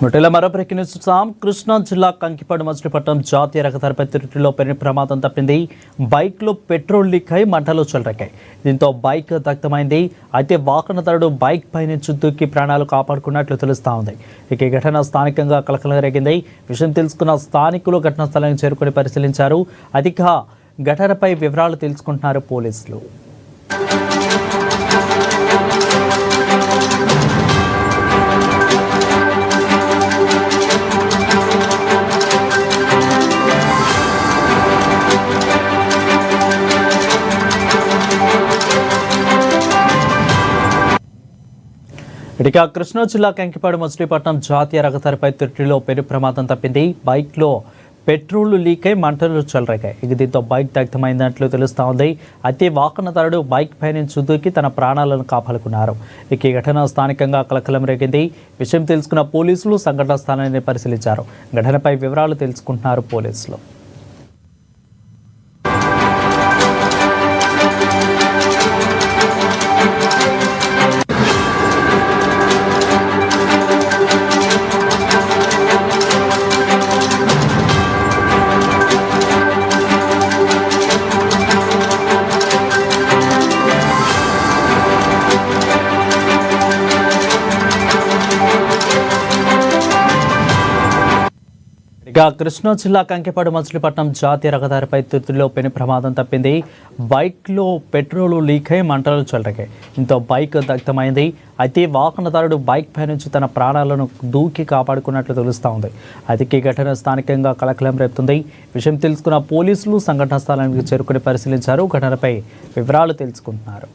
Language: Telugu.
ముఠల మరో బ్రేకింగ్ న్యూస్ చూసాం. కృష్ణా జిల్లా కంకిపాడు మచిలీపట్నం జాతీయ రహదారిపై తిరుటిలో పెను ప్రమాదం తప్పింది. బైక్లో పెట్రోల్ లీక్ అయి మంటలు చెలరేగాయి. దీంతో బైక్ దగ్ధమైంది. అయితే వాహనదారుడు బైక్ పై నుంచి దూకి ప్రాణాలు కాపాడుకున్నట్లు తెలుస్తా ఉంది. ఇక ఈ ఘటన స్థానికంగా కలకలం రేగింది. విషయం తెలుసుకున్న స్థానికులు ఘటనా స్థలానికి చేరుకుని పరిశీలించారు. అధిక ఘటనపై వివరాలు తెలుసుకుంటున్నారు పోలీసులు. ఇక కృష్ణా జిల్లా కంకిపాడు మచిలీపట్నం జాతీయ రహదారిపై తిరుటిలో పెను ప్రమాదం తప్పింది. బైక్లో పెట్రోల్ లీక్ అయి మంటలు చెలరేగాయి. దీంతో బైక్ దగ్ధమైనట్లు తెలుస్తా ఉంది. అయితే వాహనదారుడు బైక్ పై నుంచి దూకి తన ప్రాణాలను కాపాడుకున్నారు. ఇక ఈ ఘటన స్థానికంగా కలకలం రేగింది. విషయం తెలుసుకున్న పోలీసులు సంఘటనా స్థలాన్ని పరిశీలించారు. ఘటనపై వివరాలు తెలుసుకుంటున్నారు పోలీసులు. ఇక కృష్ణా జిల్లా కంకిపాడు మచిలీపట్నం జాతీయ రహదారిపై తిరుతిలో పెను ప్రమాదం తప్పింది. బైక్లో పెట్రోల్ లీక్ అయి మంటలు చెలరేగాయి. దీంతో బైక్ దగ్ధమైంది. అయితే వాహనదారుడు బైక్ పై నుంచి తన ప్రాణాలను దూకి కాపాడుకున్నట్లు తెలుస్తూ ఉంది. అయితే ఈ ఘటన స్థానికంగా కలకలం రేపుతుంది. విషయం తెలుసుకున్న పోలీసులు సంఘటనా స్థలానికి చేరుకుని పరిశీలించారు. ఘటనపై వివరాలు తెలుసుకుంటున్నారు.